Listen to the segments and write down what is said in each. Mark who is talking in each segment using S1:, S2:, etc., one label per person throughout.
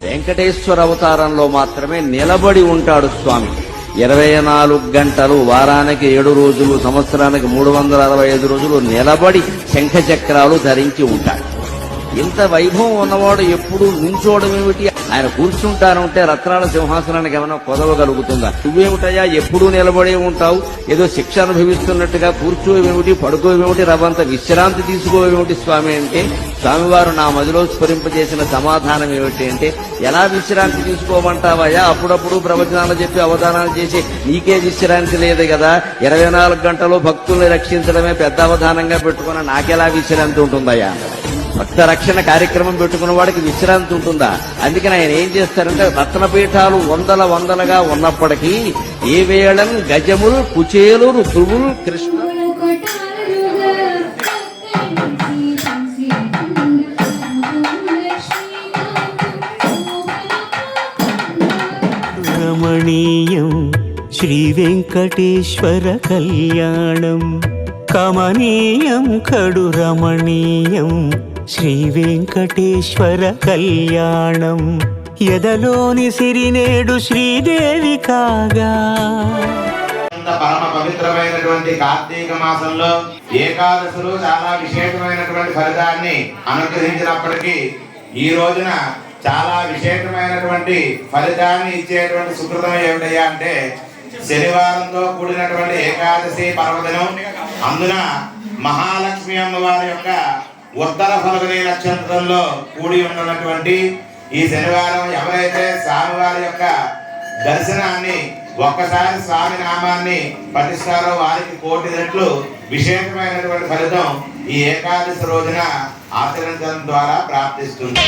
S1: వెంకటేశ్వర అవతారంలో మాత్రమే నిలబడి ఉంటాడు స్వామి. 24 గంటలు, వారానికి 7 రోజులు, సంవత్సరానికి 365 రోజులు నిలబడి శంఖ చక్రాలు ధరించి ఉంటాడు. ఇంత వైభవం ఉన్నవాడు ఎప్పుడు నుంచోవడం ఏమిటి? ఆయన కూర్చుంటానంటే రత్నాల సింహాసనానికి ఏమైనా కొదవగలుగుతుందా? నువ్వేమిటయ్యా ఎప్పుడూ నిలబడే ఉంటావు, ఏదో శిక్ష అనుభవిస్తున్నట్టుగా కూర్చోవేమిటి, పడుకోవేమిటి, రవంత విశ్రాంతి తీసుకోవేమిటి స్వామి అంటే, స్వామివారు నా మదిలో స్ఫురింపజేసిన సమాధానం ఏమిటి అంటే, ఎలా విశ్రాంతి తీసుకోమంటావయ్యా? అప్పుడప్పుడు ప్రవచనాలు చెప్పి అవధానాలు చేసి నీకే విశ్రాంతి లేదు కదా, 24 గంటలు భక్తుల్ని రక్షించడమే పెద్ద అవధానంగా పెట్టుకున్న నాకెలా విశ్రాంతి ఉంటుందయ్యా? భక్త రక్షణ కార్యక్రమం పెట్టుకున్న వాడికి విశ్రాంతి ఉంటుందా? అందుకని ఆయన ఏం చేస్తారంటే, రత్నపీఠాలు వందలుగా ఉన్నప్పటికీ ఏ వేళం గజములు, కుచేలు, ధ్రువులు, కృష్ణ
S2: రమణీయం శ్రీ వెంకటేశ్వర కళ్యాణం, కమనీయం కడు రమణీయం శ్రీ వెంకటేశ్వర కళ్యాణం, ఎదలోని సిరినేడు శ్రీదేవి కాగా.
S3: పరమ పవిత్రమైనటువంటి కార్తీక మాసంలో ఏకాదశులు చాలా విశేషమైనటువంటి ఫలితాన్ని అనుగ్రహించినప్పటికీ ఈ రోజున చాలా విశేషమైనటువంటి ఫలితాన్ని ఇచ్చేటువంటి సుకృతం ఏమిటయ్యా అంటే, శనివారంతో కూడినటువంటి ఏకాదశి పర్వదినం. అందున మహాలక్ష్మి అమ్మవారి యొక్క ఉత్తర ఫల్గుని నక్షత్రంలో కూడి ఉన్నటువంటి ఈ శనివారం ఎవరైతే స్వామివారి యొక్క దర్శనాన్ని, ఒక్కసారి స్వామి నామాన్ని పఠిస్తారో వారికి 1,000,000 రెట్లు విశేషమైనటువంటి ఫలితం ఈ ఏకాదశి రోజున ఆచరించడం ద్వారా ప్రాప్తిస్తుంది.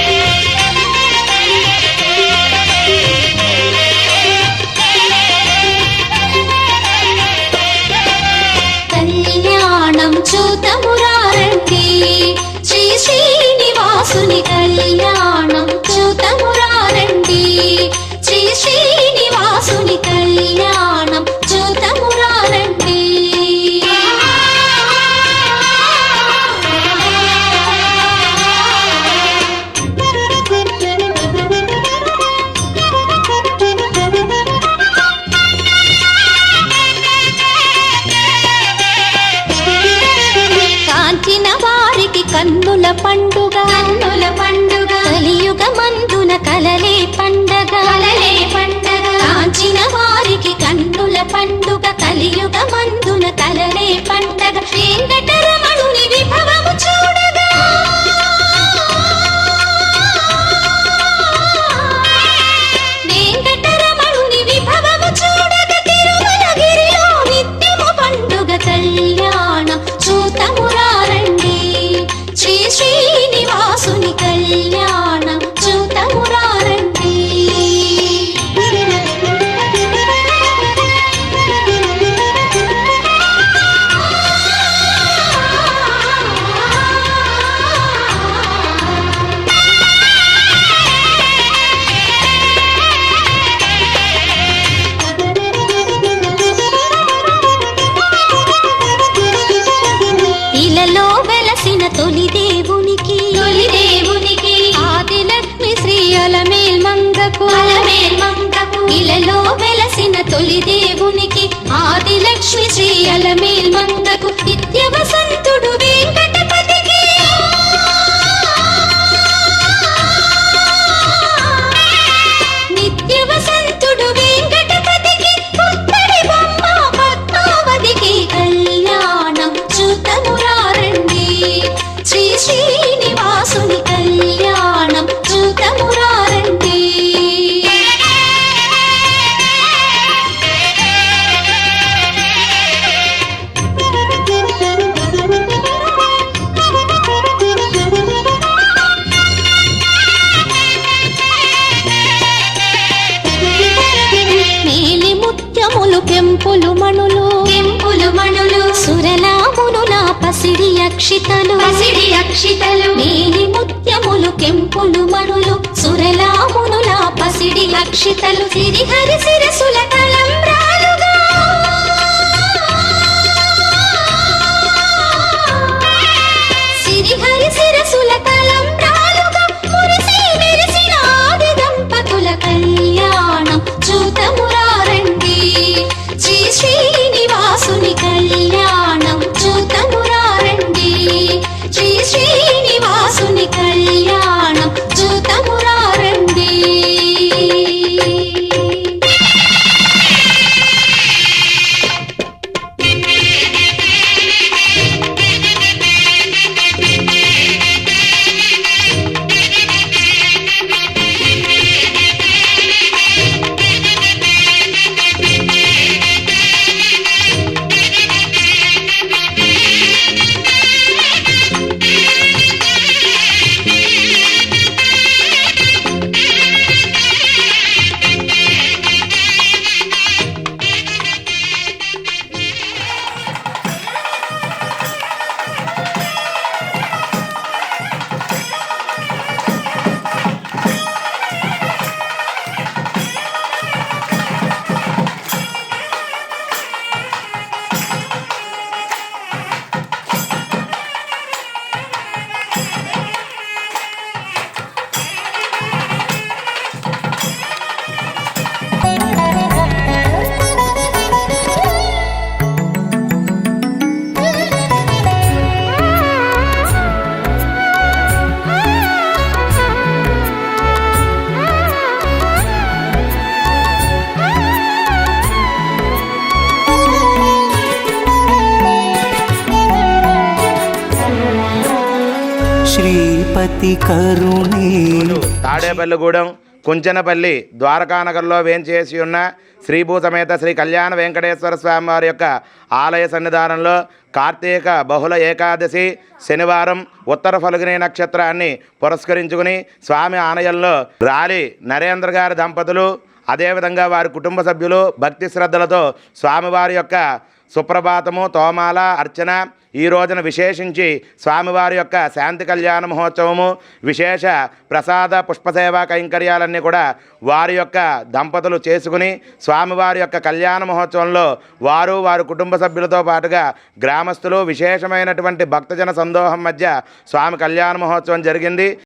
S4: కళ్యాణం చూతమురారండి, శ్రీ శ్రీనివాసుని కళ్యాణం చూతమురారండి, శ్రీ శ్రీనివాసుని కళ్యాణం చూతమురారండి. కన్నుల పండుగ, కన్నుల పండుగ, కలియుగ మందున కలలే పండగ, కలలే పండగ, కాంచిన వారికి కన్నుల పండుగ, కలియుగ మందున కలలే పండగ, వెంకటరమణుని విభవము చూడగా, వెంకటరమణుని విభవము చూడగా, తిరుమలగిరిలో నిత్యము పండుగ కళ్యాణం చూతమురారండి, శ్రీ శ్రీనివాసుని కళ్యాణం చూతమురారండి. ఇలలో వెలసిన తొలి దేవునికి, తొలి దేవునికి, ఆదిలక్ష్మి శ్రీ అలమేల్ మంగకు, అలమేల్ మంగకు, ఇలలో వెలసిన తొలి దేవునికి, ఆదిలక్ష్మి శ్రీ అలమేల్ మంగకు, నిత్య వసంతుడు వెంకటపతికి, నిత్య వసంతుడు వెంకటపతికి, పుత్తడి బొమ్మ పద్మావతికి కళ్యాణం చూతమురారండి, శ్రీ శ్రీనివాసుని కళ్యాణం చూతమురారండి. మేలి ముత్యములు కెంపులు మణులు, కెంపులు మణులు, సురలామునుల పసిడి అక్షితలు, పసిడి అక్షితలు, మేలి ముత్యములు కెంపులు మణులు, సురలామునుల పసిడి అక్షితలు, సిరిహరి శిరసుల తలంబ్రాలుగా, సిరిహరి శిరసుల తలంబ్రాలుగా, మురిసి మెరిసిన ఆది దంపతులు
S2: గణపతి కరుణే.
S3: తాడేపల్లిగూడెం కుంచనపల్లి ద్వారకానగర్లో వేంచేసి ఉన్న శ్రీభూ సమేత శ్రీ కళ్యాణ వెంకటేశ్వర స్వామి వారి యొక్క ఆలయ సన్నిధానంలో కార్తీక బహుళ ఏకాదశి శనివారం ఉత్తర ఫల్గుని నక్షత్రాన్ని పురస్కరించుకుని స్వామి ఆలయంలో రాలి నరేంద్ర గారి దంపతులు అదేవిధంగా వారి కుటుంబ సభ్యులు భక్తి శ్రద్ధలతో స్వామివారి యొక్క సుప్రభాతము తోమాల అర్చన ఈ రోజున విశేషించి స్వామివారి యొక్క శాంతి కళ్యాణ మహోత్సవము విశేష ప్రసాద పుష్పసేవా కైంకర్యాలన్నీ కూడా వారి యొక్క దంపతులు చేసుకుని స్వామివారి యొక్క కళ్యాణ మహోత్సవంలో వారు వారి కుటుంబ సభ్యులతో పాటుగా గ్రామస్తులు విశేషమైనటువంటి భక్తజన సందోహం మధ్య స్వామి కళ్యాణ మహోత్సవం జరిగింది.